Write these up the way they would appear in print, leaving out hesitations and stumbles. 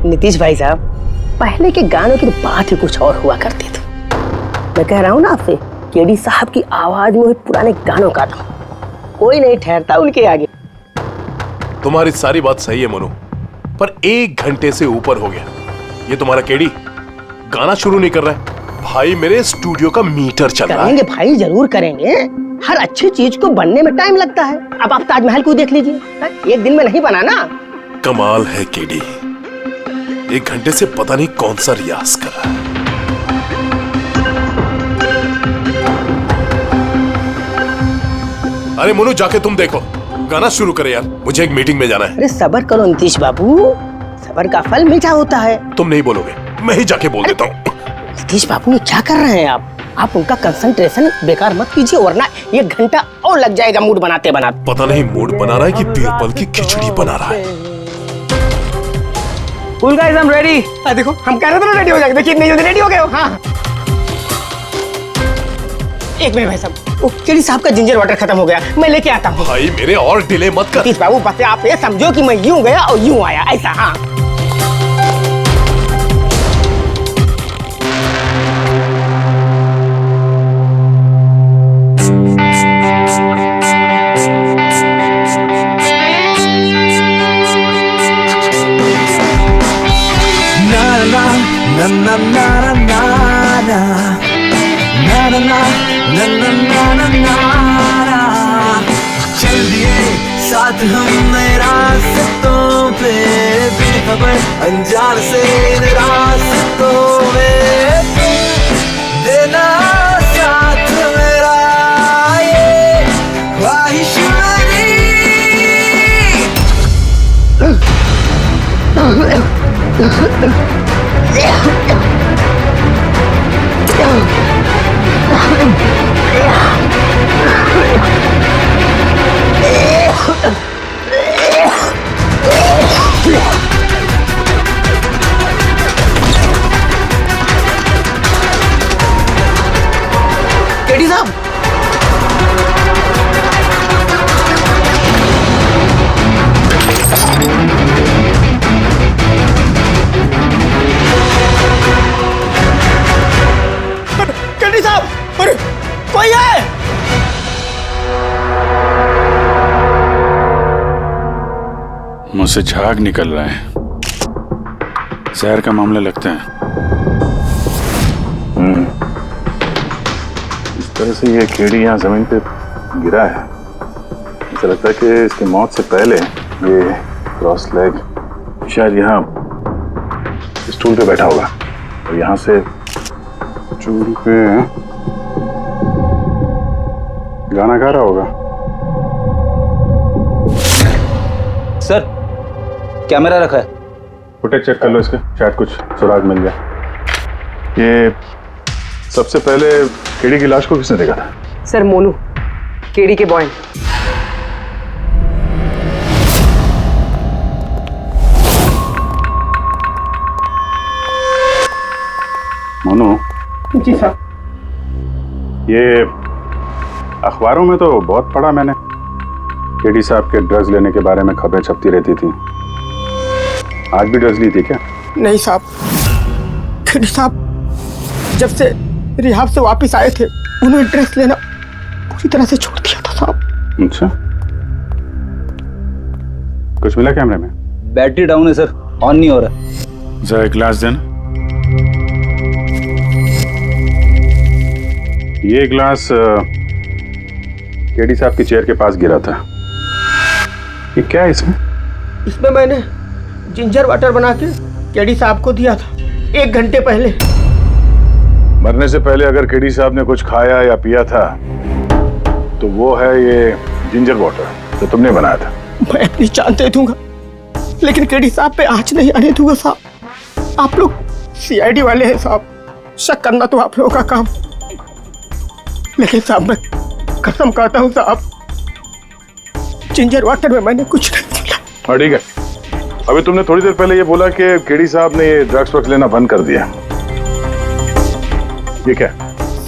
नीतीश भाई साहब, पहले के गानों की बात ही कुछ और हुआ करती थी। मैं कह रहा हूँ ना आपसे, केडी साहब की आवाज में पुराने गानों का था, कोई नहीं ठहरता उनके आगे। तुम्हारी सारी बात सही है मनु, पर 1 घंटे से ऊपर हो गया, ये तुम्हारा केडी गाना शुरू नहीं कर रहा है। भाई मेरे स्टूडियो का मीटर चल रहा है। करेंगे भाई, जरूर करेंगे। हर अच्छी चीज को बनने में टाइम लगता है। अब आप ताजमहल को देख लीजिए, एक दिन में नहीं बना ना। कमाल है केडी, 1 घंटे से पता नहीं कौन सा रियाज कर रहा है। अरे मोनू, जाके तुम देखो, गाना शुरू करे यार, मुझे एक मीटिंग में जाना है। अरे सब्र करो नीतीश बाबू, सब्र का फल मीठा होता है। तुम नहीं बोलोगे, मैं ही जाके बोल देता हूँ। नीतीश बाबू, ये क्या कर रहे हैं आप उनका कंसंट्रेशन बेकार मत कीजिए, वरना 1 घंटा और लग जाएगा मूड बनाते बनाते। पता नहीं मूड बना रहा है कि बीरबल की खिचड़ी बना रहा है। Cool guys, I am ready. देखो, हम कह रहे थे ना रेडी हो जाएंगे, देखिए इतनी जल्दी रेडी हो गए हो। हाँ, एक मिनट भाई साहब, वो केडी साहब का जिंजर वाटर खत्म हो गया, मैं लेके आता हूँ। भाई मेरे और डिले मत कर। नीतीश बाबू, बस आप ये समझो कि मैं यूं गया और यूं आया, ऐसा। हाँ, चल दिए साथ हम नए रास्तों पे, बेखबर अनजान से रास्तों में, देना साथ मेरा ये ख्वाहिश केडी साहब, केडी साहब, अरे कोई है? मुझसे झाग निकल रहा है, जहर का मामला लगता है। इस तरह से ये केडी यहाँ जमीन पे गिरा है, ऐसा लगता है कि इसकी मौत से पहले ये क्रॉस लेग शायद यहाँ स्टूल पे बैठा होगा और यहाँ से स्टूल पे गाना गा रहा होगा। सर, कैमरा रखा है, फुटेज चेक कर लो इसके, शायद कुछ सुराग मिल जाए। ये सबसे पहले केडी की लाश को किसने देखा था? सर, मोनू, केडी के बॉय। मोनू जी साहब। ये अखबारों में तो बहुत पढ़ा मैंने, केडी साहब के ड्रग्स लेने के बारे में खबरें छपती रहती थी। आज भी ड्रग्स ली थी क्या? नहीं साहब, केडी साहब जब से रिहाब से वापस आए थे, उन्होंने ड्रग्स लेना पूरी तरह से छोड़ दिया था साहब। अच्छा, कुछ मिला कैमरे में? बैटरी डाउन है सर, ऑन नहीं हो रहा। जरा एक ग्लास देना। ये ग्लास केडी साहब की चेयर के पास गिरा था। ये क्या है इसमें? इसमें मैंने जिंजर वाटर बना के केडी साहब को दिया था 1 घंटे पहले। मरने से पहले अगर केडी साहब ने कुछ खाया या पिया था तो वो है ये जिंजर वाटर जो तुमने बनाया था। मैं अपनी जान दे दूंगा, लेकिन केडी साहब पे आंच नहीं आने दूंगा साहब। आप लोग सीआईडी वाले हैं साहब, शक करना तो आप लोगों का काम, लेकिन साहब मैं कसम खाता हूँ साहब, जिंजर वाटर में मैंने कुछ नहीं मिला। हाँ ठीक है, अभी तुमने थोड़ी देर पहले ये बोला कि केडी साहब ने ये ड्रग्स वग्स लेना बंद कर दिया, ये क्या?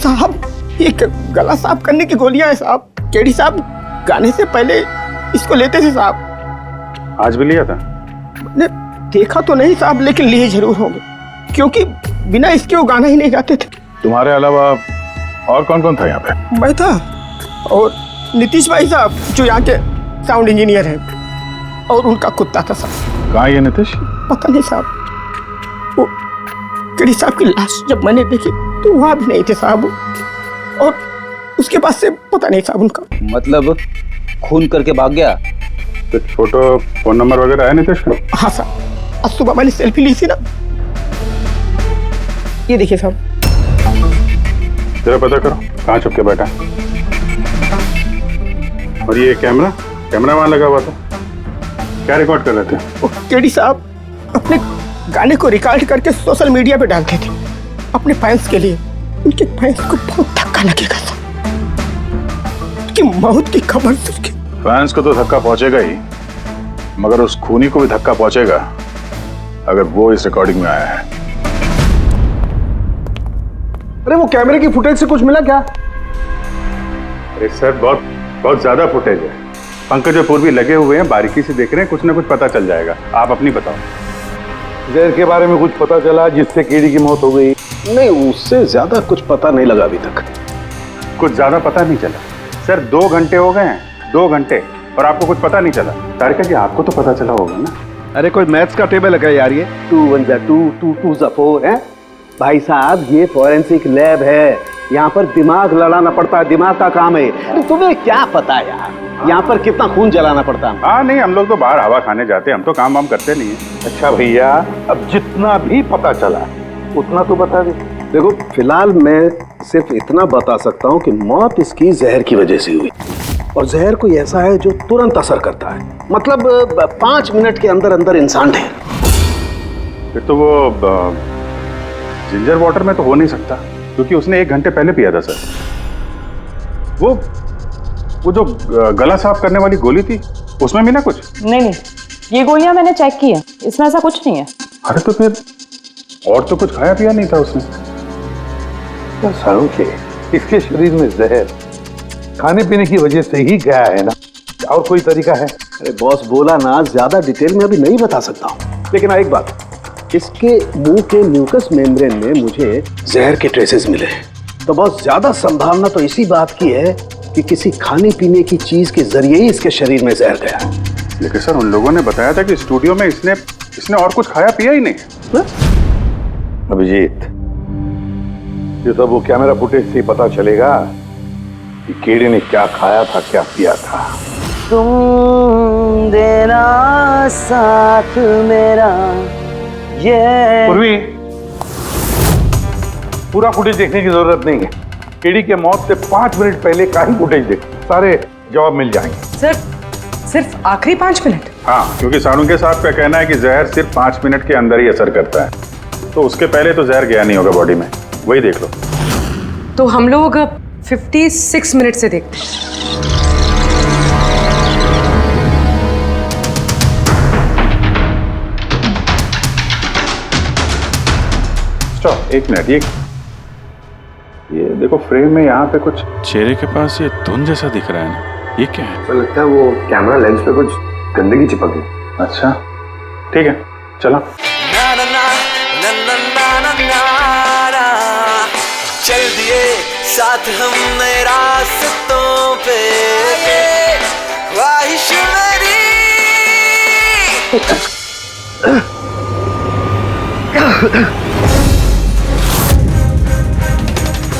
साहब, ये गला साफ करने की गोलियां है साहब। केडी साहब गाने से पहले इसको लेते थे साहब। आज भी लिया था? देखा तो नहीं साहब, लेकिन लिए जरूर होंगे, क्योंकि बिना इसके वो गाना ही नहीं गाते थे। तुम्हारे अलावा और कौन कौन था यहाँ पे? मैं था और नीतीश भाई साहब जो यहाँ के साउंड इंजीनियर हैं, और उनका कुत्ता था साहब। कहाँ ये नीतीश? पता नहीं साहब, वो केडी साहब की लाश जब मैंने देखी तो वहाँ भी नहीं थे साहब, और उसके बाद से पता नहीं साहब उनका। मतलब खून करके भाग गया? कुछ फोटो फोन नंबर वगैरह है नीतीश का? हाँ साहब, आज सुबह मैंने सेल्फी ली थी ना, ये देखिए साहब। जरा पता करो कहाँ छुप के बैठा। और ये कैमरा वहां लगा हुआ था, क्या रिकॉर्ड कर रहे थे? वो केडी साहब अपने गाने को रिकॉर्ड करके सोशल मीडिया पे डालते थे अपने फैंस के लिए। उनके फैंस को बहुत धक्का लगेगा साहब, उनकी मौत की खबर से उसके फैंस को तो धक्का पहुंचेगा ही, मगर उस खूनी को भी धक्का पहुंचेगा अगर वो इस रिकॉर्डिंग में आया है। अरे वो कैमरे की फुटेज से कुछ मिला क्या? अरे सर बहुत ज्यादा फुटेज है। पंकज और पूर्वी लगे हुए हैं, बारीकी से देख रहे हैं, कुछ ना कुछ पता चल जाएगा। आप अपनी बताओ। जहर के बारे में कुछ पता चला जिससे केडी की मौत हो गई? नहीं, उससे ज्यादा कुछ पता नहीं लगा अभी तक। कुछ ज्यादा पता नहीं चला सर, 2 घंटे हो गए हैं, 2 घंटे, और आपको कुछ पता नहीं चला। तारिका जी आपको तो पता चला होगा ना? अरे कोई मैथ्स का टेबल है यार, ये 2 1 जा 2 2 2 जा 4 है भाई साहब। ये फॉरेंसिक लैब है, यहाँ पर दिमाग लड़ाना पड़ता है, दिमाग का काम है। तुम्हें क्या पता यार यहाँ पर कितना खून जलाना पड़ता है? हाँ नहीं, हम लोग तो बाहर हवा खाने जाते हैं, हम तो काम वाम करते नहीं है। अच्छा भैया, अब जितना भी पता चला उतना तो बता दे। देखो फिलहाल मैं सिर्फ इतना बता सकता हूँ कि मौत इसकी जहर की वजह से हुई, और जहर कोई ऐसा है जो तुरंत असर करता है, मतलब 5 मिनट के अंदर अंदर इंसान ढेर। फिर तो वो जिंजर वाटर में तो हो नहीं सकता, क्योंकि उसने 1 घंटे पहले पिया था सर। वो जो गला साफ करने वाली गोली थी उसमें भी ना कुछ? नहीं, ये गोलियां मैंने चेक की है, इसमें ऐसा कुछ नहीं है। अरे तो फिर और तो कुछ खाया पिया नहीं था उसने? सालों के इसके शरीर में जहर खाने पीने की वजह से ही गया है ना, और कोई तरीका है? अरे बॉस बोला ना, ज्यादा डिटेल में अभी नहीं बता सकता हूँ, लेकिन एक बात, इसके मुंह के म्यूकस मेम्ब्रेन में मुझे जहर के ट्रेसेस मिले हैं। तो बहुत ज्यादा संभावना तो इसी बात की है कि किसी खाने पीने की चीज के जरिए ही इसके शरीर में जहर गया। लेकिन सर उन लोगों ने बताया था कि स्टूडियो में इसने और कुछ खाया पिया ही नहीं है। अभिजीत, ये तो वो कैमरा फुटेज से पता चलेगा कि केडी ने क्या खाया था, क्या पिया था। तुम देना साथ मेरा, ये पूर्वी, पूरा फुटेज देखने की जरूरत नहीं है। केडी के मौत से 5 मिनट पहले का ही फुटेज देख, सारे जवाब मिल जाएंगे। सर सिर्फ आखिरी 5 मिनट? हाँ, क्योंकि सानू के साथ का कहना है कि जहर सिर्फ 5 मिनट के अंदर ही असर करता है, तो उसके पहले तो जहर गया नहीं होगा बॉडी में। वही देख लो। तो हम लोग 56 मिनट से देखते हैं। Stop, 1 minute. ये देखो फ्रेम में यहाँ पे कुछ चेहरे के पास ये धुंध जैसा दिख रहा है ना, ये क्या है? तो लगता है वो कैमरा लेंस पे कुछ गंदगी चिपक गई। अच्छा ठीक है, चलो। ना ना ना ना ना ना ना ना ना, चल दिए साथ हम नए रास्तों पे, ख्वाहिश मेरी।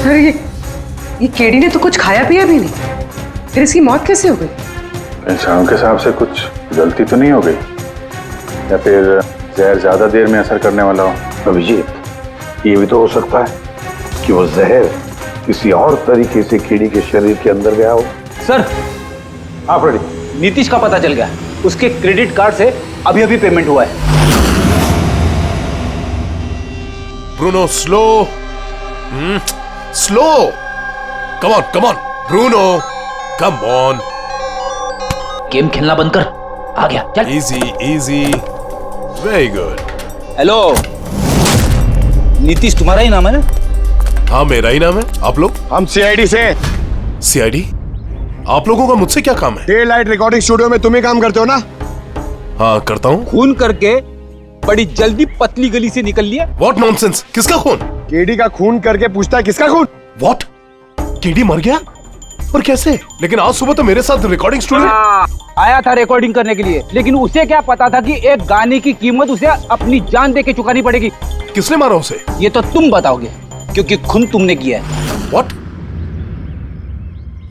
सर ये केडी ने तो कुछ खाया पिया भी नहीं, फिर इसकी मौत कैसे हो गई? इंसानों के हिसाब से कुछ गलती तो नहीं हो गई, या फिर जहर ज्यादा देर में असर करने वाला हो? अभिजीत, ये भी तो हो सकता है कि वो जहर किसी और तरीके से केडी के शरीर के अंदर गया हो। सर, आप रेडी? नीतीश का पता चल गया, उसके क्रेडिट कार्ड से अभी अभी पेमेंट हुआ है। Bruno slow, slow, come on Bruno, come on. Game खेलना बंद कर, आ गया, चल। Easy, very good. Hello, Nitish तुम्हारा ही नाम है ना? हाँ मेरा ही नाम है। आप लोग? हम सीआईडी से। सीआईडी? आप लोगों का मुझसे क्या काम है? डे लाइट रिकॉर्डिंग स्टूडियो में तुम ही काम करते हो ना? हाँ करता हूँ। खून करके बड़ी जल्दी पतली गली से निकल लिया। व्हाट नॉनसेंस, किसका खून? केडी का खून करके पूछता है किसका खून? व्हाट, केडी मर गया? और कैसे? लेकिन आज सुबह तो मेरे साथ रिकॉर्डिंग स्टूडियो आया था रिकॉर्डिंग करने के लिए, लेकिन उसे क्या पता था कि एक गाने की कीमत उसे अपनी जान दे के चुकानी पड़ेगी। किसने मारा उसे? ये तो तुम बताओगे, क्योंकि खून तुमने किया है। व्हाट?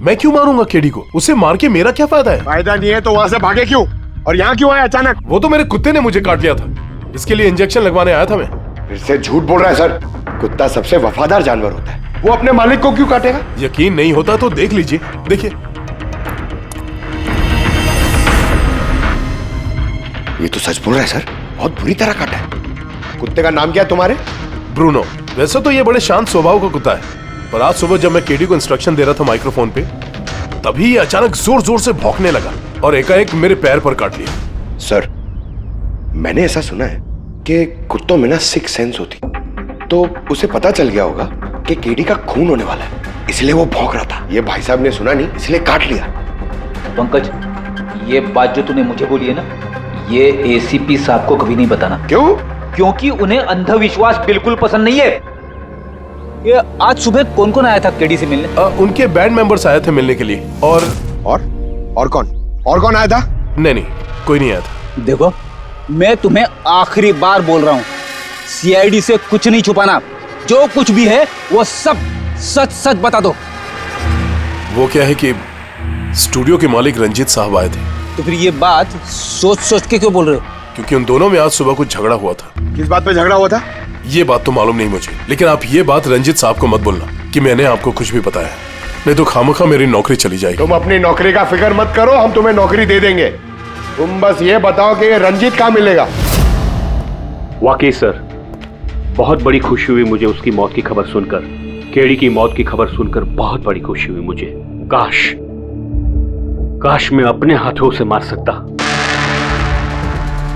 मैं क्यों मारूंगा केडी को? उसे मार के मेरा क्या फायदा है? फायदा नहीं है तो वहां से भागे क्यों? और यहाँ क्यों आया अचानक? वो तो मेरे कुत्ते ने मुझे काट लिया था, इसके लिए इंजेक्शन लगवाने आया था मैं। फिर से झूठ बोल रहा है सर। कुत्ता सबसे वफादार जानवर होता है, वो अपने मालिक को क्यों काटेगा? यकीन नहीं होता तो देख लीजिए, देखिए। ये तो सच बोल रहा है सर, बहुत बुरी तरह काटा है। कुत्ते का नाम क्या है तुम्हारे? ब्रूनो। वैसे तो ये बड़े शांत स्वभाव का कुत्ता है, पर आज सुबह जब मैं केडी को इंस्ट्रक्शन दे रहा था माइक्रोफोन पे, तभी ये अचानक जोर जोर से भौंकने लगा और एकाएक मेरे पैर पर काट लिया। सर, मैंने ऐसा सुना है कि कुत्तों में ना सिक्स सेंस होती, तो उसे पता चल गया होगा कि केडी का खून होने वाला है, इसलिए वो भौंक रहा था। ये भाई साहब ने सुना नहीं, इसलिए काट लिया। पंकज, ये बात जो तूने मुझे बोली है ना, ये एसीपी साहब को कभी नहीं बताना। क्यों? क्योंकि उन्हें अंधविश्वास बिल्कुल पसंद नहीं है। ये आज सुबह कौन कौन आया था केडी से मिलने? उनके बैंड मेंबर्स आए थे मिलने के लिए। और कौन आया था? नहीं, कोई नहीं आया था। देखो, मैं तुम्हें आखिरी बार बोल रहा हूँ, सीआईडी से कुछ नहीं छुपाना। जो कुछ भी है वो सब सच सच बता दो। वो क्या है कि स्टूडियो के मालिक रंजीत साहब आए थे। तो फिर ये बात सोच सोच के क्यों बोल रहे हो? क्योंकि उन दोनों में आज सुबह कुछ झगड़ा हुआ था। किस बात पे झगड़ा हुआ था? ये बात तो मालूम नहीं मुझे, लेकिन आप ये बात रंजीत साहब को मत बोलना कि मैंने आपको कुछ भी बताया, नहीं तो खामखा मेरी नौकरी चली जाएगी। तुम अपनी नौकरी का फिक्र मत करो, हम तुम्हें नौकरी दे देंगे। तुम बस ये बताओ कि रंजीत कहाँ मिलेगा? वाकई सर, बहुत बड़ी खुशी हुई मुझे उसकी मौत की खबर सुनकर। केडी की मौत की खबर सुनकर बहुत बड़ी खुशी हुई मुझे। काश मैं अपने हाथों उसे मार सकता।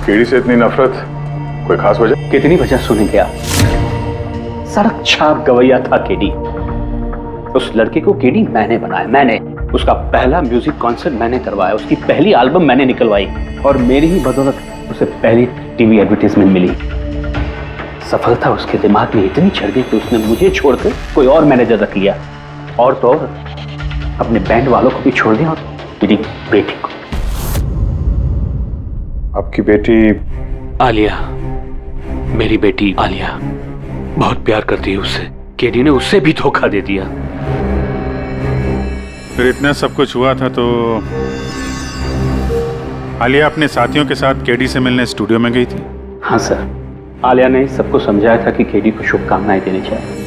केडी से इतनी नफरत, कोई खास वजह? कितनी वजह सुनेंगे आप? सड़क छाप गवैया था केडी। उस लड़के को केडी मैंने बनाया, मैंने। उसका पहला म्यूजिक कॉन्सर्ट मैंने करवाया, उसकी पहली एल्बम मैंने निकलवाई, और मेरी ही बदौलत उसे पहली टीवी एडवर्टाइजमेंट मिली। सफलता उसके दिमाग में इतनी चढ़ गई कि उसने मुझे छोड़कर कोई और मैनेजर रख लिया, और तो और अपने बैंड वालों को भी छोड़ दिया, और मेरी बेटी को। आपकी बेटी आलिया, मेरी बेटी आलिया बहुत प्यार करती है उससे। केडी ने उससे भी धोखा दे दिया। फिर इतना सब कुछ हुआ था तो आलिया अपने साथियों के साथ केडी से मिलने स्टूडियो में गई थी? हाँ सर, आलिया ने सबको समझाया था कि केडी को शुभकामनाएं देनी चाहिए।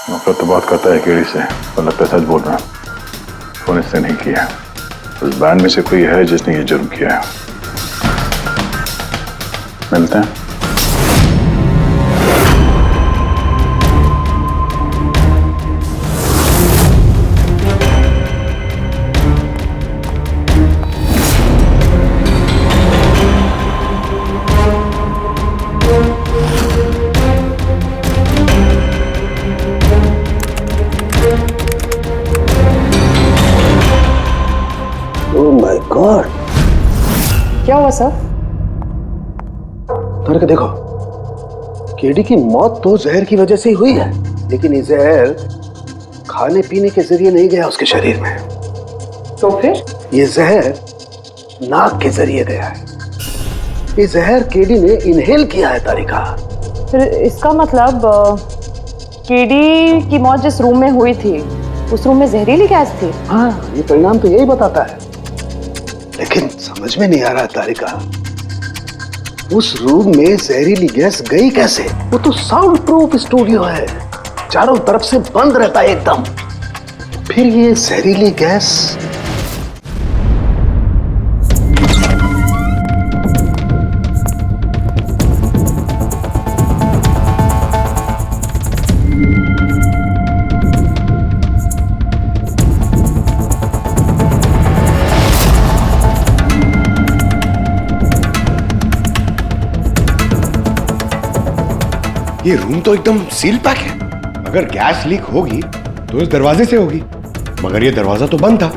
नफरत तो बहुत करता है केडी से, पर लगता है सच बोल रहा है। फोन इससे नहीं किया, उस बैंड में से कोई है जिसने ये जुर्म किया है। मिलते हैं। गॉड, क्या हुआ सर? करके देखो, केडी की मौत तो जहर की वजह से ही हुई है, लेकिन ये जहर खाने पीने के जरिए नहीं गया उसके शरीर में। तो फिर? ये जहर नाक के जरिए गया है। ये जहर केडी ने इनहेल किया है तारिका। फिर इसका मतलब केडी की मौत जिस रूम में हुई थी, उस रूम में जहरीली गैस थी? हाँ, ये परिणाम तो यही बताता है, लेकिन समझ में नहीं आ रहा तारिका, उस रूम में जहरीली गैस गई कैसे? वो तो साउंड प्रूफ स्टूडियो है, चारों तरफ से बंद रहता है एकदम। फिर ये जहरीली गैस ये रूम तो एकदम सील पैक है। अगर गैस लीक होगी तो इस दरवाजे से होगी, मगर ये दरवाजा तो बंद था।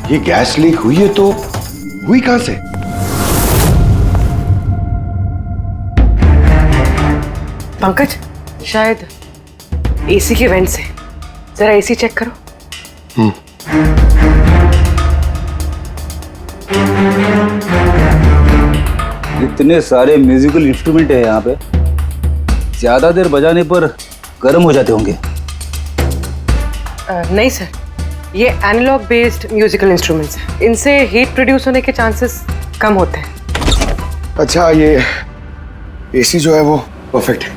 ये गैस लीक हुई है तो हुई कहां से? पंकज, शायद एसी के वेंट से। जरा एसी चेक करो। इतने सारे म्यूजिकल इंस्ट्रूमेंट है यहाँ पे, ज्यादा देर बजाने पर गर्म हो जाते होंगे। नहीं सर, ये एनालॉग बेस्ड म्यूजिकल इंस्ट्रूमेंट्स हैं। इनसे हीट प्रोड्यूस होने के चांसेस कम होते हैं। अच्छा, ये एसी जो है वो परफेक्ट है,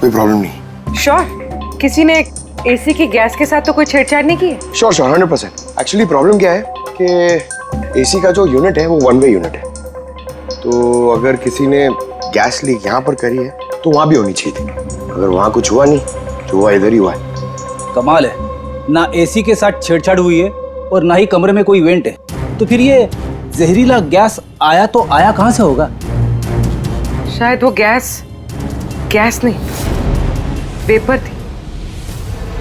कोई प्रॉब्लम नहीं। श्योर? किसी ने एसी की गैस के साथ तो कोई छेड़छाड़ नहीं की है? श्योर 100%। एक्चुअली प्रॉब्लम क्या है कि एसी का जो यूनिट है वो वन वे यूनिट है, तो अगर किसी ने गैस लीक यहाँ पर करी है तो वहाँ भी होनी चाहिए थी। अगर वहाँ कुछ हुआ नहीं, जो हुआ इधर ही हुआ है। कमाल है, ना एसी के साथ छेड़छाड़ हुई है और ना ही कमरे में कोई वेंट है, तो फिर ये जहरीला गैस आया तो आया कहाँ से होगा? शायद वो गैस नहीं, वेपर थी।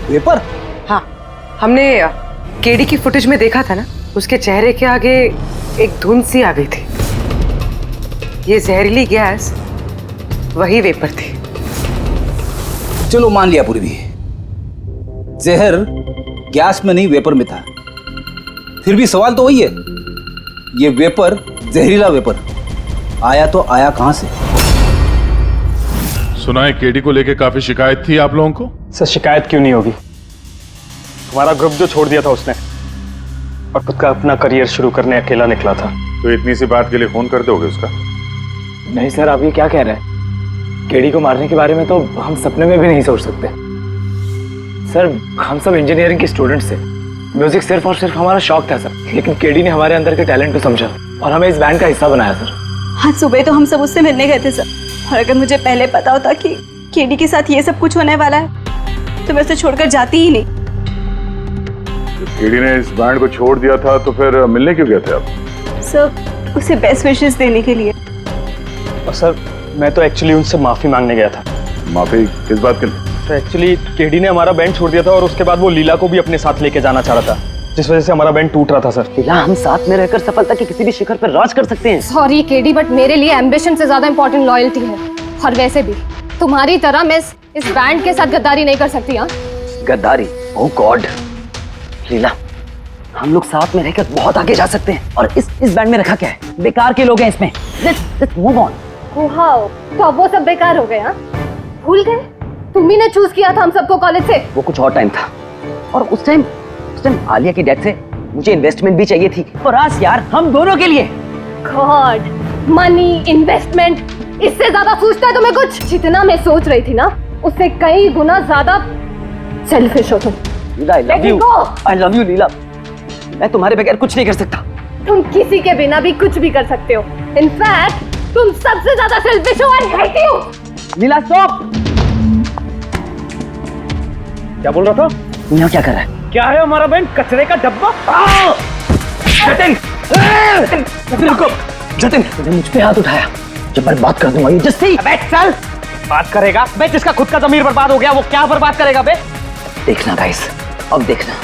वेपर? हाँ, हमने केडी की फुटेज में देखा था ना, उसके चेहरे के आगे एक धुंध सी आ गई थी। ये जहरीली गैस वही वेपर थी। चलो मान लिया पूर्वी, जहर गैस में नहीं वेपर में था। फिर भी सवाल तो वही है, ये वेपर, जहरीला वेपर आया तो आया कहां से? सुना है केडी को लेके काफी शिकायत थी आप लोगों को? सर शिकायत क्यों नहीं होगी, हमारा ग्रुप जो छोड़ दिया था उसने और खुद का अपना करियर शुरू करने अकेला निकला था। तो इतनी सी बात के लिए फोन कर दोगे उसका? नहीं सर, आप ये क्या कह रहे हैं? केडी को मारने के बारे में तो हम सपने में भी नहीं सोच सकते। सर हम सब इंजीनियरिंग के स्टूडेंट्स थे, म्यूजिक सिर्फ और सिर्फ हमारा शौक था सर, लेकिन केडी ने हमारे अंदर के टैलेंट को समझा और हमें इस बैंड का हिस्सा बनाया सर। आज सुबह तो हम सब उससे मिलने गए थे सर, और अगर मुझे पहले पता होता कि केडी के साथ ये सब कुछ होने वाला है तो मैं उसे छोड़कर जाती ही नहीं। केडी ने इस बैंड को छोड़ दिया था तो फिर मिलने क्यों गए थे आप? सर उसे बेस्ट विशेस देने के लिए। और सर मैं तो एक्चुअली उनसे माफी मांगने गया था। माफी किस बात के लिए? तो एक्चुअली केडी ने हमारा बैंड छोड़ दिया था और उसके बाद वो लीला को भी अपने साथ लेके जाना चाह रहा था, जिस वजह से हमारा बैंड टूट रहा था सर। लीला, हम साथ में रहकर सफलता के किसी भी शिखर पर राज कर सकते हैं। सॉरी केडी, बट मेरे लिए एम्बिशन से ज्यादा इंपॉर्टेंट लॉयल्टी है। और वैसे भी तुम्हारी तरह मैं इस बैंड के साथ गद्दारी नहीं कर सकती। हाँ, गद्दारी? ओह गॉड लीला, हम लोग साथ में रहकर बहुत आगे जा सकते हैं। और इस बैंड में रखा क्या है? बेकार के लोग हैं इसमें। Let's move on. वाओ, तो अब वो सब बेकार हो गए? हाँ, भूल गए? तुम्ही ने चूज किया था हम सबको कॉलेज से। वो कुछ और टाइम था, और उस टाइम आलिया की डेथ से मुझे इन्वेस्टमेंट भी चाहिए थी, और आज यार हम दोनों के लिए। गॉड, मनी, इन्वेस्टमेंट, इससे ज्यादा सोचता है तुम्हें कुछ? जितना मैं सोच रही थी ना, उससे कई गुना ज्यादा सेल्फिश हो तुम। लीला, I love you लीला, मैं तुम्हारे बगैर कुछ नहीं कर सकता। तुम किसी के बिना भी कुछ भी कर सकते हो। इनफैक्ट तुम सबसे ज्यादा सेल्फिश हो। I hate you. Leela stop. क्या बोल रहा था? यहाँ क्या कर रहा है? क्या है हमारा बैंड? कचरे का डब्बा। जतिन, रुको। जतिन, तुमने मुझ पे हाथ उठाया, जब मैं बात कर दूंगा ये जस्सी। अबे चल, बात करेगा बे? जिसका खुद का ज़मीर बर्बाद हो गया वो क्या बर्बाद करेगा बे? देखना गाइस, अब देखना,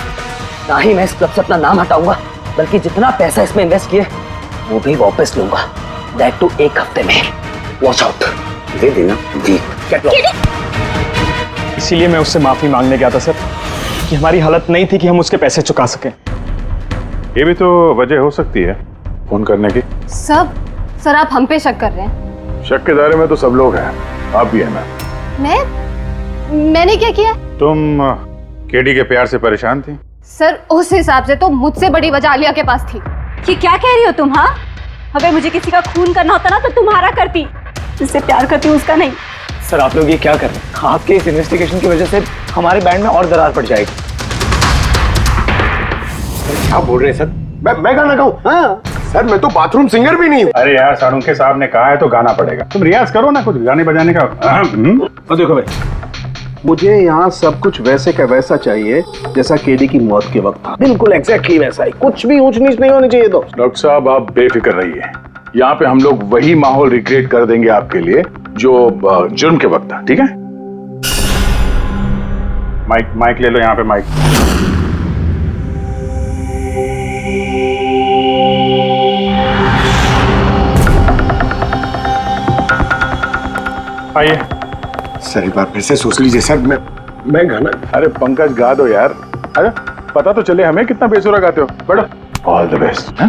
ना ही मैं इस क्लब से अपना नाम हटाऊंगा, बल्कि जितना पैसा इसमें इन्वेस्ट किए वो भी वापस लूंगा, दैट टू एक हफ्ते में। Watch out. दे देना वीक। इसीलिए मैं उससे माफी मांगने गया था सर, कि हमारी हालत नहीं थी कि हम उसके पैसे चुका सकें। ये भी तो वजह हो सकती है फोन करने की। सर आप हम पे शक कर रहे हैं? शक के दायरे में तो सब लोग हैं, आप भी है ना। मैंने क्या किया? तुम केडी के प्यार से परेशान थी? सर उस हिसाब से तो मुझसे बड़ी वजह आलिया के पास थी। ये क्या कह रही हो तुम? हाँ, अगर मुझे किसी का खून करना होता ना तो तुम्हारा करती, जिससे प्यार करती हूँ उसका नहीं। सर आप लोग ये क्या कर रहे हैं? आपके इस इन्वेस्टिगेशन की वजह से हमारे बैंड में और दरार पड़ जाएगी। क्या बोल रहे हैं सर? मैं गाना गाऊं? हाँ सर, मैं तो बाथरूम सिंगर भी नहीं हूँ। अरे यार, सारुंखे साहब ने कहा है तो गाना पड़ेगा, तुम रियाज करो ना कुछ गाने बजाने का। और देखो भाई, मुझे यहाँ सब कुछ वैसे का वैसा चाहिए जैसा केडी की मौत के वक्त था, बिल्कुल एग्जैक्टली वैसा ही, कुछ भी ऊंच नीच नहीं होनी चाहिए। तो डॉक्टर साहब आप बेफिक्र रहिए, यहाँ पे हम लोग वही माहौल रिक्रिएट कर देंगे आपके लिए जो जुर्म के वक्त था, ठीक है? माइक ले लो, यहाँ पे माइक। आइए सर एक बार फिर से सोच लीजिए सर। मैं गाना। अरे पंकज गा दो यार। अरे पता तो चले हमें कितना बेसुरा गाते हो। बैठो। All the best.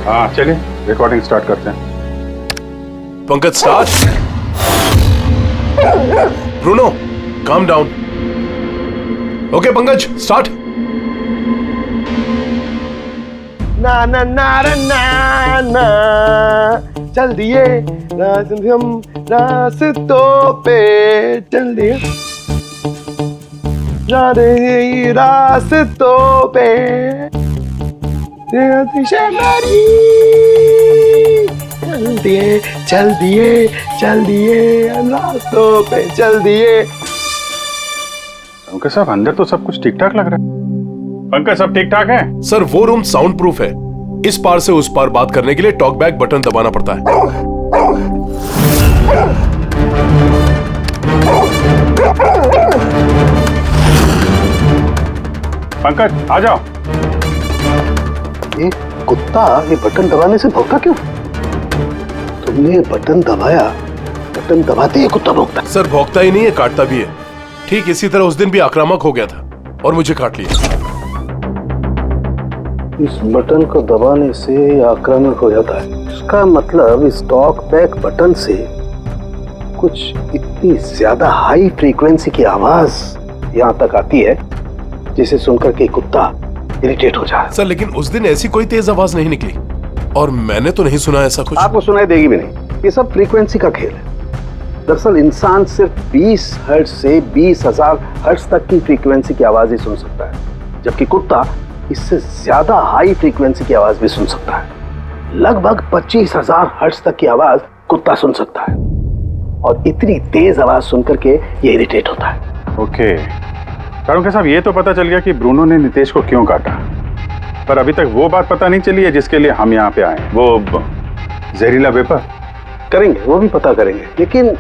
हाँ चलिए रिकॉर्डिंग स्टार्ट करते हैं। Pankaj start. Bruno calm down. Okay Pankaj start. ना ना ना ना ना चल दिए हम रास्तों पे चल दिए रास्तों पे चल दिए रास्तों पे चल दिए। पंकज साहब अंदर तो सब कुछ ठीक ठाक लग रहा है। पंकज सब ठीक ठाक है? सर वो रूम साउंड प्रूफ है। इस पार से उस पार बात करने के लिए टॉक बैक बटन दबाना पड़ता है। पंकज आ जाओ। ये कुत्ता ये बटन दबाने से भौंका क्यों? तुमने ये बटन दबाया, बटन दबाते ही कुत्ता भौंकता। सर भौंकता ही नहीं है, काटता भी है। ठीक इसी तरह उस दिन भी आक्रामक हो गया था और मुझे काट लिया। इस बटन को दबाने से आक्रामक हो जाता है। इसका मतलब इस टॉक बैक बटन से कुछ इतनी ज्यादा हाई फ्रीक्वेंसी की आवाज यहाँ तक आती है जिसे सुनकर के कुत्ता इरिटेट हो जाए। सर लेकिन उस दिन ऐसी कोई तेज आवाज नहीं निकली और मैंने तो नहीं सुना ऐसा कुछ। आपको सुनाई देगी भी नहीं। ये सब फ्रीक्वेंसी का खेल है। दरअसल इंसान सिर्फ 20 हर्ट्ज से 20,000 हर्ट्ज तक की फ्रीक्वेंसी की आवाज ही सुन सकता है, जबकि कुत्ता इससे ज्यादा हाई फ्रीक्वेंसी की आवाज भी सुन सकता है। लगभग 25,000 हर्ट्ज तक की आवाज कुत्ता सुन सकता है और इतनी तेज आवाज सुनकर के ये इरिटेट होता है। ओके कारुंके साहब, ये तो पता चल गया कि ब्रूनो ने नितेश को क्यों काटा, पर अभी तक वो बात पता नहीं चली है जिसके लिए हम यहाँ पे आए। वो जहरीला वेपर करेंगे, वो भी पता करेंगे, लेकिन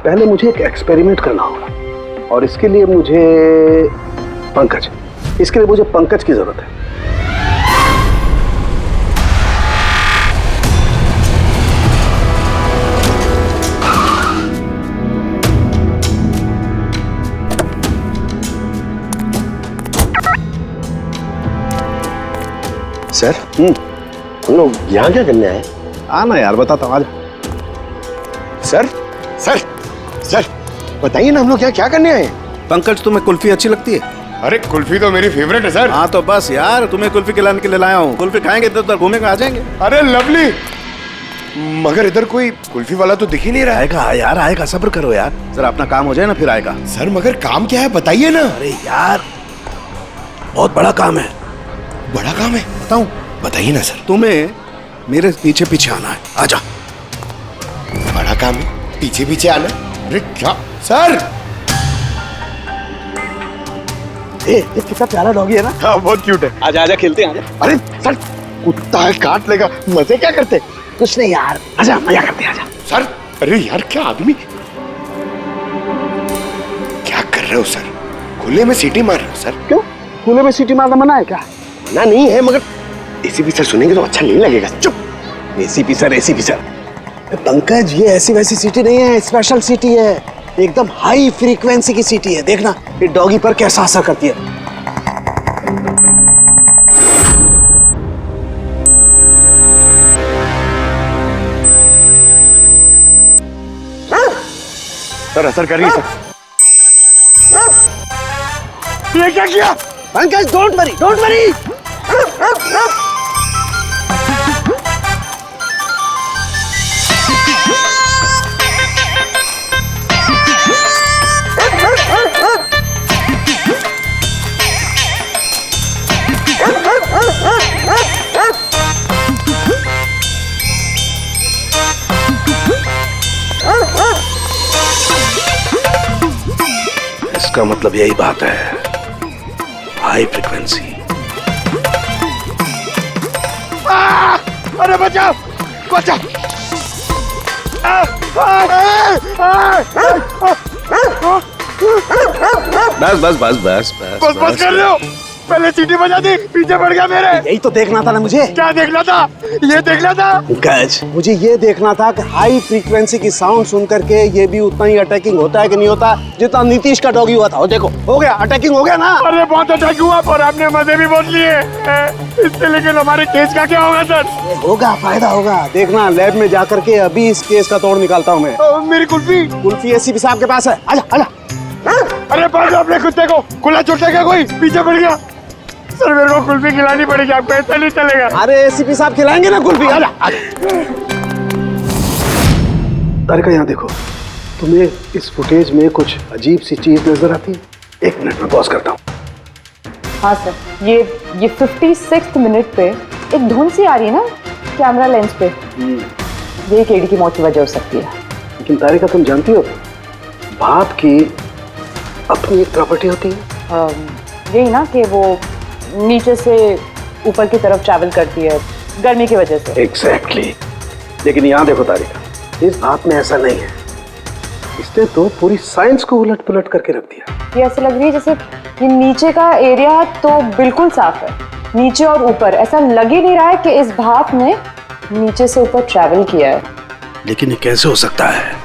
पहले मुझे एक एक्सपेरिमेंट करना होगा और इसके लिए मुझे पंकज की जरूरत है। सर हम लोग यहाँ क्या करने आए? आना यार, बताता हूँ। सर सर सर बताइए ना, हम लोग क्या करने आए? पंकज तुम्हें कुल्फी अच्छी लगती है? अरे कुल्फी तो मेरी फेवरेट है सर। हाँ तो बस यार, तुम्हें कुल्फी खिलाने के लिए लाया हूँ। कुल्फी खाएंगे तो उधर घूमेंगे, आ जाएंगे। अरे लवली, मगर इधर कोई कुल्फी वाला तो दिख ही नहीं रहा है। आएगा यार आएगा, सब्र करो यार, जरा अपना काम हो जाए ना फिर आएगा। सर मगर काम क्या है बताइए ना। अरे यार बहुत बड़ा काम है। बड़ा काम है? बताऊं? बताइए ना सर। तुम्हें मेरे पीछे पीछे आना है, आजा। बड़ा काम है, पीछे पीछे आना? अरे क्या सर? ये कितना प्यारा डॉगी है ना। हाँ बहुत क्यूट है। आजा आजा खेलते हैं, आजा। अरे सर कुत्ता है, काट लेगा। मजे क्या करते? कुछ नहीं यार, आजा मजा करते हैं, आजा। सर अरे यार क्या आदमी, क्या कर रहे हो सर? खुले में सीटी मार रहे हो सर? क्यों? खुले में सीटी मारना मना है क्या? मना नहीं है, मगर एसीपी सर सुनेंगे तो अच्छा नहीं लगेगा। चुप। ACP sir. पंकज ये ऐसी वैसी सीटी नहीं है, स्पेशल सीटी है, एकदम हाई फ्रीक्वेंसी की सीटी है। देखना ये डॉगी पर कैसा असर करती है। सर असर कर रही है सर। ये क्या किया? Pankaj don't worry. इसका मतलब यही बात है, हाई फ्रीक्वेंसी। अरे बचाओ बचाओ। बस बस बस बस बस बस कर रहे हो, पहले सीटी बजा दी, पीछे पड़ गया मेरे। यही तो देखना था ना मुझे। क्या देखना था? ये देखना था पंकज, मुझे ये देखना था कि हाई फ्रीक्वेंसी की साउंड सुन करके ये भी उतना ही अटैकिंग होता है कि नहीं होता जितना नीतीश का डॉगी हुआ था। वो देखो, हो गया, अटैकिंग हो गया ना। अरे बहुत अटैक हुआ, पर आपने मजे भी बहुत लिए इससे। लेकिन हमारे केस का क्या होगा सर? होगा, फायदा होगा, देखना। लैब में जाकर के अभी इस केस का तोड़ निकालता हूँ मैं। मेरी कुल्फी कुल्फी एसीपी साहब के पास है, आजा आजा। अरे बाजू अपने कुत्ते को, खुला छूटेगा कोई, पीछे पड़ गया। सर मेरे को कुल्फी खिलानी पड़ेगी, आपको ऐसा नहीं चलेगा। अरे एसीपी साहब खिलाएंगे ना कुल्फी, आजा आजा। तारिका यहाँ देखो, तुम्हें इस फुटेज में कुछ अजीब सी चीज नजर आती है? 1 मिनट में पॉज करता हूँ। हाँ सर, ये 56 मिनट पे एक धुन सी आ रही है ना कैमरा लेंस पे, ये केडी की मौत की वजह हो सकती है। लेकिन तारिका तुम जानती हो भाप की अपनी एक प्रॉपर्टी होती है। यही ना कि वो नीचे से ऊपर की तरफ ट्रैवल करती है गर्मी की वजह से। एग्जैक्टली। लेकिन यहाँ देखो तारिका, इस भाप में ऐसा नहीं है। इसने तो पूरी साइंस को उलट पुलट करके रख दिया। ये ऐसे लग रही है जैसे ये नीचे का एरिया तो बिल्कुल साफ है, नीचे और ऊपर ऐसा लग ही नहीं रहा है कि इस भाप ने नीचे से ऊपर ट्रैवल किया है। लेकिन ये कैसे हो सकता है?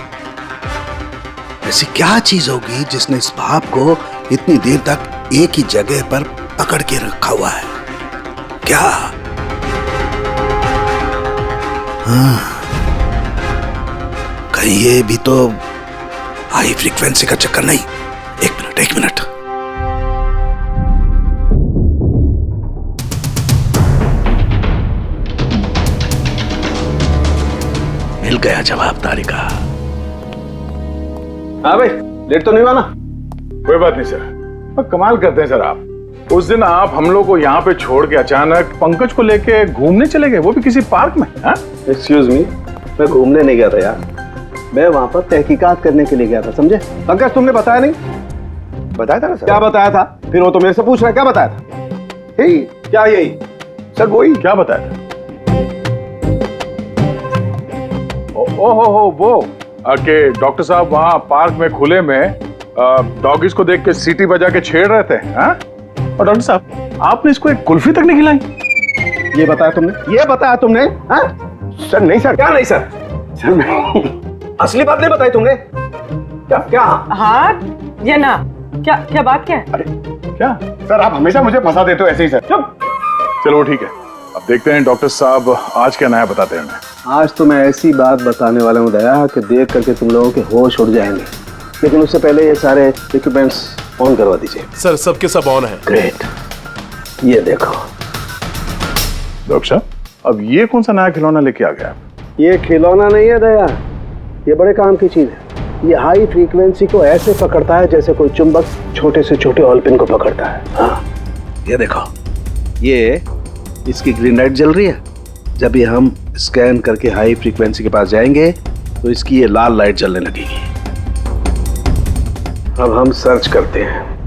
ऐसी क्या चीज होगी जिसने इस भाप को इतनी देर तक एक ही जगह पर पकड़ के रखा हुआ है? क्या? हाँ, कहीं ये भी तो हाई फ्रीक्वेंसी का चक्कर नहीं? 1 मिनट। मिल गया जवाब तारिका। हाँ भाई, लेट तो नहीं हुआ ना? कोई बात नहीं सर, पर कमाल करते हैं सर आप। उस दिन आप हम लोग को यहाँ पे छोड़ के अचानक पंकज को लेके घूमने चले गए, वो भी किसी पार्क में। एक्सक्यूज मी, मैं घूमने नहीं गया था यार, मैं वहां पर तहकीकात करने के लिए गया था, समझे? पंकज तुमने बताया नहीं? बताया था ना सर। क्या बताया था? फिर वो तो मेरे से पूछ रहा है, क्या बताया था? यही। क्या यही? सर वही। क्या बताया था? ओ वो कि डॉक्टर साहब वहाँ पार्क में खुले में डॉगीज को देख के सीटी बजा के छेड़ रहे थे। हाँ? और डॉक्टर साहब आपने इसको एक कुल्फी तक नहीं खिलाई। ये बताया तुमने? ये बताया तुमने? हाँ? सर नहीं सर। क्या नहीं सर? सर मैं असली बात नहीं बताई तुमने? क्या? हाँ या ना? क्या बात क्या है? अरे क्या सर, आप हमेशा मुझे फंसा देते हो ऐसे ही सर। चुप। चलो ठीक है, अब देखते हैं डॉक्टर साहब आज क्या नया बताते हैं हमें। आज तो मैं ऐसी बात बताने वाला हूँ दया कि देख करके तुम लोगों के होश उड़ जाएंगे। लेकिन उससे पहले ये सारे इक्विपमेंट्स ऑन करवा दीजिए। सर सबके सब ऑन है। ग्रेट। ये देखो डॉक्टर साहब, अब ये कौन सा नया खिलौना लेके आ गया? ये खिलौना नहीं है दया, ये बड़े काम की चीज है। ये हाई फ्रीक्वेंसी को ऐसे पकड़ता है जैसे कोई चुंबक छोटे से छोटे ऑलपिन को पकड़ता है। हाँ, ये देखो, ये इसकी ग्रीन लाइट जल रही है। जब भी हम स्कैन करके हाई फ्रीक्वेंसी के पास जाएंगे तो इसकी ये लाल लाइट जलने लगेगी। अब हम सर्च करते हैं।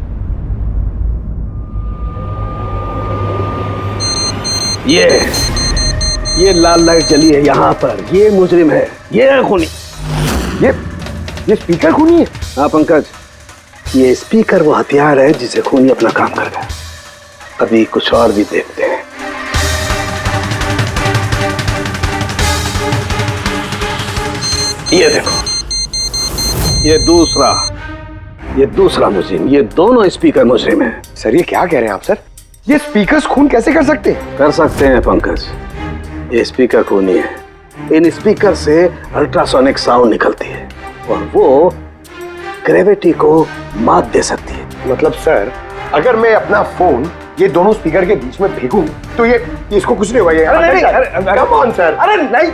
ये लाल लाइट जली है यहाँ पर, ये मुजरिम है, ये है खूनी। ये स्पीकर खूनी है? हाँ पंकज, ये स्पीकर वो हथियार है जिसे खूनी अपना काम कर गया। अभी कुछ और भी देखते हैं। ये देखो, ये दूसरा मुजरिम, ये दोनों स्पीकर मुजरिम हैं। सर ये क्या कह रहे हैं आप सर? ये स्पीकर्स खून कैसे कर सकते हैं? कर सकते हैं पंकज, ये स्पीकर खूनी है। इन स्पीकर से अल्ट्रासोनिक साउंड निकलती है और वो ग्रेविटी को मात दे सकती है। मतलब सर, अगर मैं अपना फोन ये दोनों स्पीकर के बीच में फेंकूं तो ये इसको कुछ नहीं होगा। ये अरे नहीं, कम ऑन सर। अरे नहीं,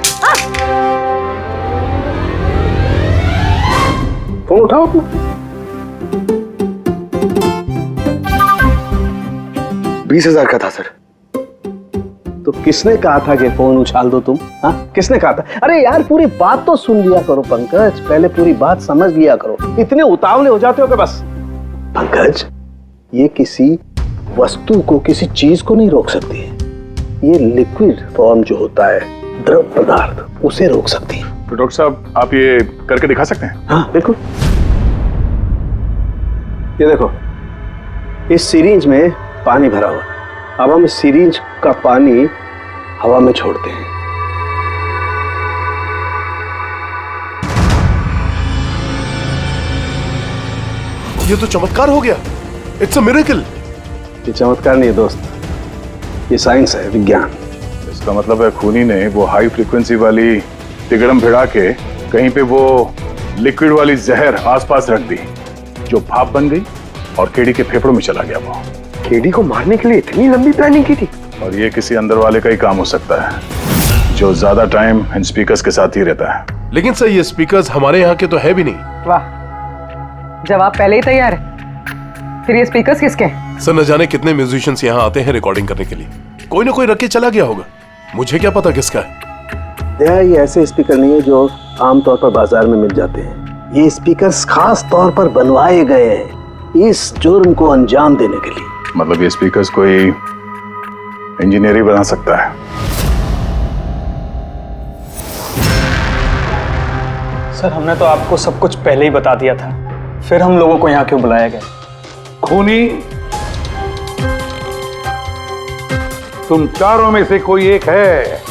फोन उठाओ अपना। 20,000 का था सर। तो किसने कहा था कि फोन उछाल दो तुम? हाँ, किसने कहा था? अरे यार पूरी बात तो सुन लिया करो पंकज, पहले पूरी बात समझ लिया करो। इतने उतावले हो जाते हो कि बस। पंकज, ये किसी वस्तु को, किसी चीज को नहीं रोक सकती है। ये लिक्विड फॉर्म जो होता है, द्रव पदार्थ, उसे रोक सकती है। तो डॉक्टर साहब आप ये करके दिखा सकते हैं? हाँ बिल्कुल। ये देखो, इस सिरिंज में पानी भरा हुआ, अब हम इस सिरिंज का पानी हवा में छोड़ते हैं। ये तो चमत्कार हो गया। It's a miracle. ये चमत्कार नहीं है दोस्त, ये साइंस है, विज्ञान। इसका मतलब है खूनी ने वो हाई फ्रीक्वेंसी वाली तिगड़म भिड़ा के कहीं पे वो लिक्विड वाली जहर आसपास रख दी, जो भाप बन गई और केडी के फेफड़ों में चला गया। वो केडी को मारने के लिए इतनी लंबी प्लानिंग की थी। और ये किसी अंदर वाले का ही काम हो सकता है, जो ज्यादा टाइम इन स्पीकर्स के साथ ही रहता है। लेकिन सर, ये स्पीकर्स हमारे यहाँ के तो है भी नहीं। वाह, जवाब पहले ही तैयार है। फिर ये स्पीकर्स किसके हैं? सर, न जाने कितने म्यूजिशियंस यहाँ आते हैं रिकॉर्डिंग करने के लिए। कोई ना कोई रख के चला गया होगा। मुझे क्या पता किसका है। ये ऐसे स्पीकर नहीं है जो आमतौर पर बाजार में मिल जाते हैं। ये स्पीकर्स खास तौर पर बनवाए गए हैं इस जुर्म को अंजाम देने के लिए। मतलब ये स्पीकर्स कोई इंजीनियर ही बना सकता है। सर, हमने तो आपको सब कुछ पहले ही बता दिया था, फिर हम लोगों को यहाँ क्यों बुलाया गया? खूनी तुम चारों में से कोई एक है,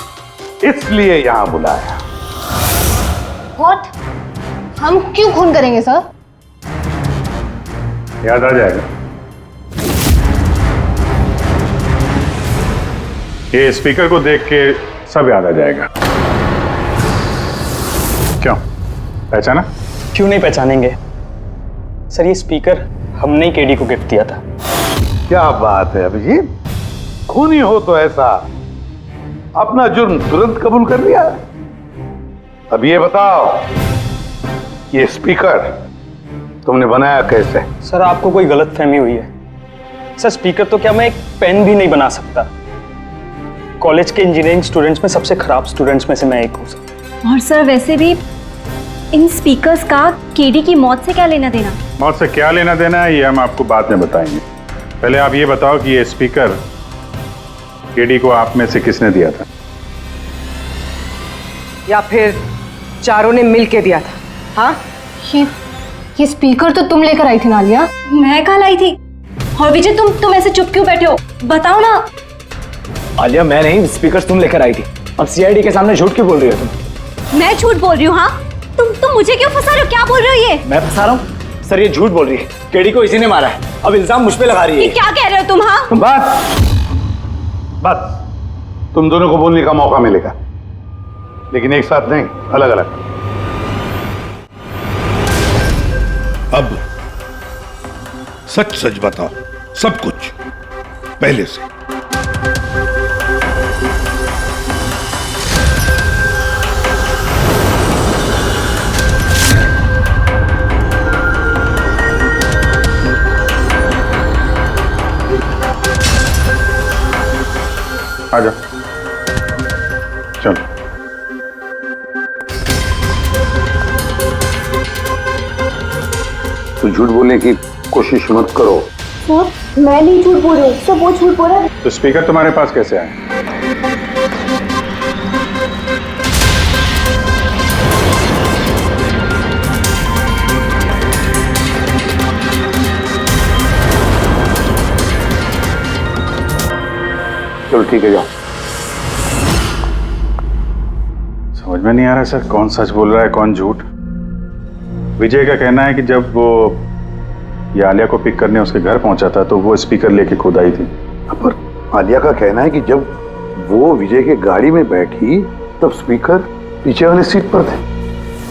इसलिए यहां बुलाया। व्हाट? हम क्यों खून करेंगे सर? याद आ जाएगा। ये स्पीकर को देख के सब याद आ जाएगा। क्यों, पहचाना? क्यों नहीं पहचानेंगे सर, ये स्पीकर हमने ही केडी को गिफ्ट दिया था। क्या बात है अभिजीत, खूनी हो तो ऐसा अपना जुर्म तुरंत कबूल कर लिया। अब ये बताओ, ये स्पीकर तुमने बनाया कैसे? सर, आपको कोई गलतफहमी हुई है। सर, स्पीकर तो क्या मैं एक पेन भी नहीं बना सकता। कॉलेज के इंजीनियरिंग स्टूडेंट्स में सबसे खराब स्टूडेंट्स में से मैं एक हूँ सर। और सर, वैसे भी इन स्पीकर्स का केडी की मौत से क्या लेना देना? मौत से क्या लेना देना है ये हम आपको बाद में बताएंगे। पहले आप ये बताओ कि ये स्पीकर केडी को आप में से किसने दिया था? या फिर चारों ने मिल के दिया था? हाँ, ये स्पीकर तो तुम लेकर आई थी ना आलिया? मैं कहाँ लाई थी? और विजय, तुम ऐसे चुप क्यों बैठे हो? बताओ ना। आलिया, मैं नहीं, स्पीकर तुम लेकर आई थी। अब सीआईडी के सामने झूठ क्यों बोल रही हो तुम? मैं झूठ बोल रही हूँ? हाँ, तुम मुझे क्यों फंसा रहे हो? क्या बोल रहे हो ये? मैं फंसा रहा हूँ? सर, ये झूठ बोल रही है। केडी को इसी ने मारा है। अब इल्जाम मुझ पे लगा रही है। ये क्या कह रहे हो तुम? हाँ, बस तुम दोनों को बोलने का मौका मिलेगा, लेकिन एक साथ नहीं, अलग अलग। अब सच सच बताओ, सब कुछ पहले से। आजा, चलो। तो झूठ बोलने की कोशिश मत करो। सर, मैं नहीं झूठ बोल रही हूँ, सब वो झूठ बोल रहा है। तो स्पीकर तुम्हारे पास कैसे आए? चलो ठीक है, जाओ। समझ में नहीं आ रहा सर, कौन सच बोल रहा है कौन झूठ। विजय का कहना है कि जब वो ये आलिया को पिक करने उसके घर पहुंचा था तो वो स्पीकर लेके खुद आई थी। पर आलिया का कहना है कि जब वो विजय के गाड़ी में बैठी तब स्पीकर पीछे वाली सीट पर थे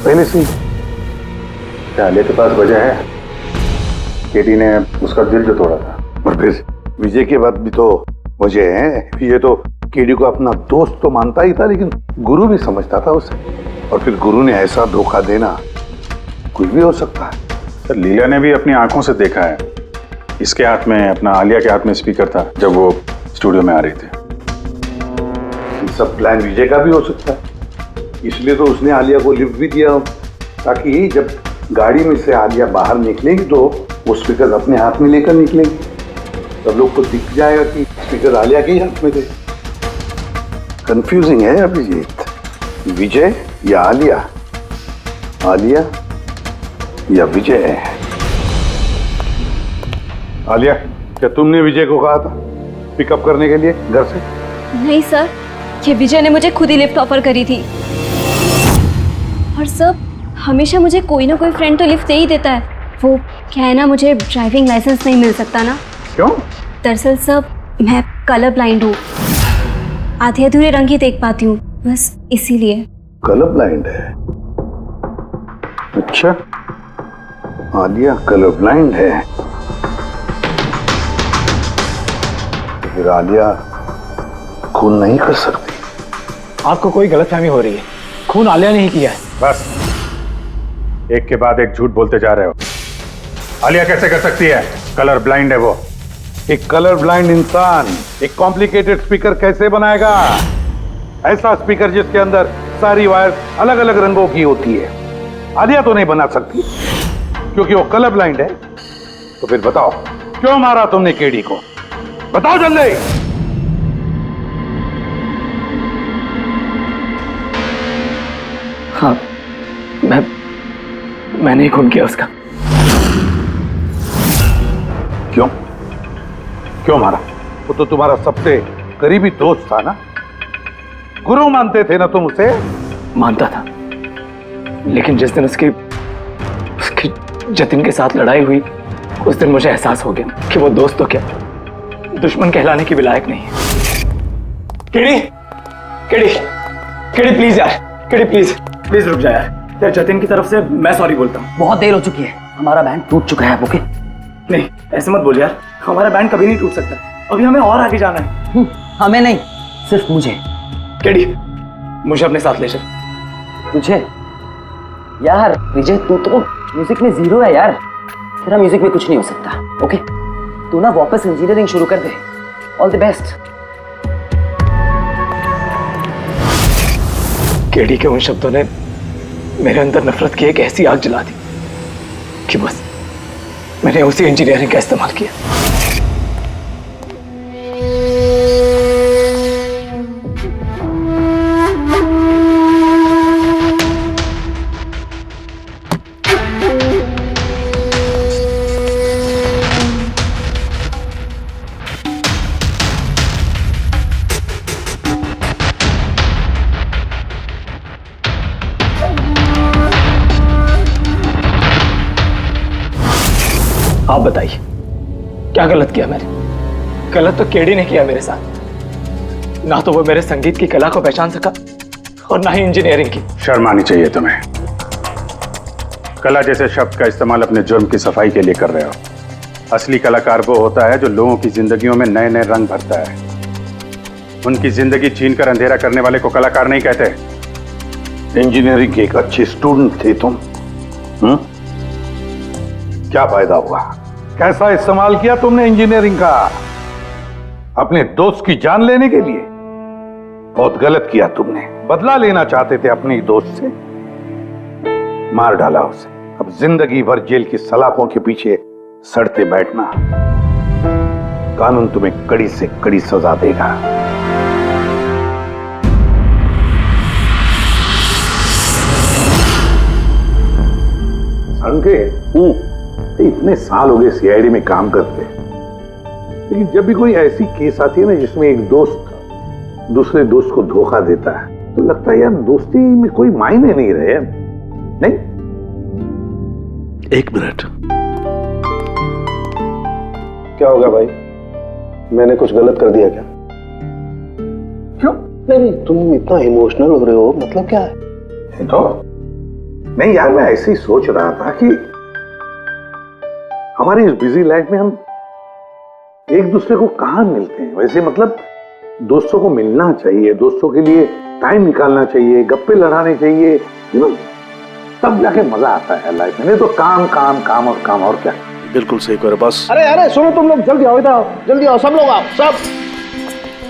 पहले से। क्या आलिया के पास वजह है? केडी ने उसका दिल जो तोड़ा था। और फिर विजय के बाद भी तो वजह है। ये तो केडी को अपना दोस्त तो मानता ही था, लेकिन गुरु भी समझता था उसे। और फिर गुरु ने ऐसा धोखा देना, कुछ भी हो सकता है। सर, लीला ने भी अपनी आंखों से देखा है, इसके हाथ में, अपना आलिया के हाथ में स्पीकर था जब वो स्टूडियो में आ रही थी। ये सब प्लान विजय का भी हो सकता है, इसलिए तो उसने आलिया को लिफ्ट भी दिया, ताकि जब गाड़ी में से आलिया बाहर निकलेगी तो वो स्पीकर अपने हाथ में लेकर निकलेगी। सब लोग को दिख जाएगा कि स्पीकर आलिया के ही हाथ में थे। कंफ्यूजिंग है अभिजीत, विजय या आलिया, आलिया या विजय। आलिया, क्या तुमने विजय को कहा था पिकअप करने के लिए घर से? नहीं सर, ये विजय ने मुझे खुद ही लिफ्ट ऑफर करी थी। और सर, हमेशा मुझे कोई ना कोई फ्रेंड तो लिफ्ट दे ही देता है। वो क्या है ना, मुझे ड्राइविंग लाइसेंस नहीं मिल सकता ना। क्यों? दरअसल सर, मैं कलर ब्लाइंड हूँ, आधे अधूरे रंग ही देख पाती हूँ, बस इसीलिए। कलर ब्लाइंड है? अच्छा, आलिया कलर ब्लाइंड है, तो फिर आलिया खून नहीं कर सकती। आपको कोई गलतफहमी हो रही है, खून आलिया ने ही किया है। बस, एक के बाद एक झूठ बोलते जा रहे हो। आलिया कैसे कर सकती है? कलर ब्लाइंड है वो। एक कलर ब्लाइंड इंसान एक कॉम्प्लिकेटेड स्पीकर कैसे बनाएगा? ऐसा स्पीकर जिसके अंदर सारी वायर अलग अलग रंगों की होती है, आलिया तो नहीं बना सकती क्योंकि वो कलर ब्लाइंड है। तो फिर बताओ, क्यों मारा तुमने केडी को? बताओ जल्दी। हाँ, मैंने ही खून किया उसका। क्यों? क्यों मारा? वो तो तुम्हारा सबसे करीबी दोस्त था ना, गुरु मानते थे ना तुम उसे? मानता था, लेकिन जिस दिन उसकी जतिन के साथ लड़ाई हुई, उस दिन मुझे एहसास हो गया कि वो दोस्त तो क्या, दुश्मन कहलाने की भी लायक नहीं है। केडी, केडी, केडी प्लीज यार, केडी प्लीज रुक जा यार। जतिन की तरफ से मैं सॉरी बोलता हूँ। बहुत देर हो चुकी है, हमारा बैंड टूट चुका है। ओके? नहीं, ऐसे मत बोल यार, हमारा बैंड कभी नहीं टूट सकता। अभी हमें और आगे जाना है। हमें नहीं, सिर्फ मुझे। केडी, मुझे अपने साथ ले चल। तुझे? यार विजय, तू तो म्यूजिक में जीरो है यार, तेरा म्यूजिक में कुछ नहीं हो सकता। ओके? तू ना वापस इंजीनियरिंग शुरू कर दे। All the best. केडी के उन शब्दों ने मेरे अंदर नफरत की एक ऐसी आग जला दी कि बस मैंने उसी इंजीनियरिंग का इस्तेमाल किया। आप बताइए, क्या गलत किया मैंने? गलत तो केडी ने किया मेरे साथ। ना तो वो मेरे संगीत की कला को पहचान सका और ना ही इंजीनियरिंग की। शर्म आनी चाहिए तुम्हें। कला जैसे शब्द का इस्तेमाल अपने जुर्म की सफाई के लिए कर रहे हो। असली कलाकार वो होता है जो लोगों की जिंदगियों में नए नए रंग भरता है। उनकी जिंदगी छीनकर अंधेरा करने वाले को कलाकार नहीं कहते। इंजीनियरिंग के एक अच्छे स्टूडेंट थे तुम। क्या फायदा हुआ? कैसा इस्तेमाल किया तुमने इंजीनियरिंग का? अपने दोस्त की जान लेने के लिए? बहुत गलत किया तुमने। बदला लेना चाहते थे अपने दोस्त से, मार डाला उसे। अब जिंदगी भर जेल की सलाखों के पीछे सड़ते बैठना। कानून तुम्हें कड़ी से कड़ी सजा देगा। संके, इतने साल हो गए सीआईडी में काम करते, लेकिन जब भी कोई ऐसी केस आती है ना जिसमें एक दोस्त दूसरे दोस्त को धोखा देता है, तो लगता है यार दोस्ती में कोई मायने नहीं रहे। नहीं? एक मिनट। क्या होगा भाई? मैंने कुछ गलत कर दिया क्या? क्यों? नहीं, तुम इतना इमोशनल हो रहे हो, मतलब क्या है? तो नहीं यार, मैं ऐसे ही सोच रहा था कि हमारी इस बिजी लाइफ में हम एक दूसरे को कहां मिलते हैं। वैसे मतलब दोस्तों को मिलना चाहिए, दोस्तों के लिए टाइम निकालना चाहिए, गप्पे लड़ाने चाहिए, यू नो, तब जाके मजा आता है लाइफ में। नहीं तो काम काम काम और काम, और क्या। बिल्कुल सही करो बस। अरे सुनो, तुम लोग जल्दी आओ, इधर आओ, जल्दी आओ, सब लोग आओ, सब।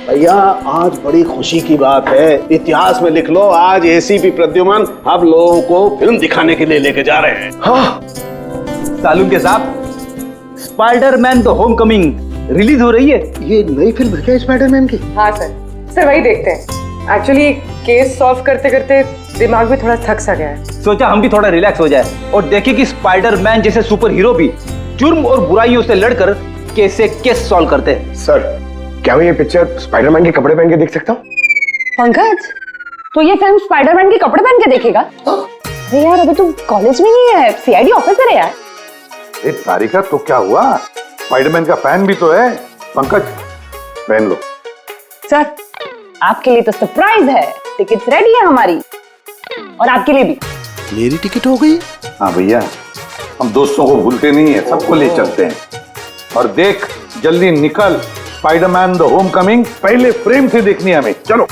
भैया आज बड़ी खुशी की बात है, इतिहास में लिख लो, आज एसीपी प्रद्युमन आप लोगों को फिल्म दिखाने के लिए लेके जा रहे हैं। हाँ सालून के साथ स्पाइडरमैन द होमकमिंग रिलीज हो रही है। ये नई फिल्म है क्या स्पाइडरमैन की? हाँ सर वही देखते हैं। एक्चुअली केस सॉल्व करते करते दिमाग में थोड़ा थक सा गया है। सोचा हम भी थोड़ा रिलैक्स हो जाए और देखें कि स्पाइडरमैन जैसे सुपर हीरो भी जुर्म और बुराइयों से लड़कर केस से केस सॉल्व करते हैं। सर, क्या मैं ये पिक्चर स्पाइडरमैन के कपड़े पहन के देख सकता हूँ? पंकज, तो ये फिल्म स्पाइडरमैन के कपड़े पहन के देखेगा? अरे यार, अभी तू कॉलेज में ही है, सीआईडी ऑफिसर है यार। ए तारिका, तो क्या हुआ? स्पाइडरमैन का फैन भी तो है। पंकज, पहन लो। सर, आपके लिए तो सरप्राइज है, टिकट्स रेडी है हमारी, और आपके लिए भी। मेरी टिकट हो गई? हाँ भैया, हम दोस्तों को भूलते नहीं है, सबको ले चलते हैं। और देख, जल्दी निकल, स्पाइडरमैन द होम कमिंग पहले फ्रेम से देखनी है हमें। चलो।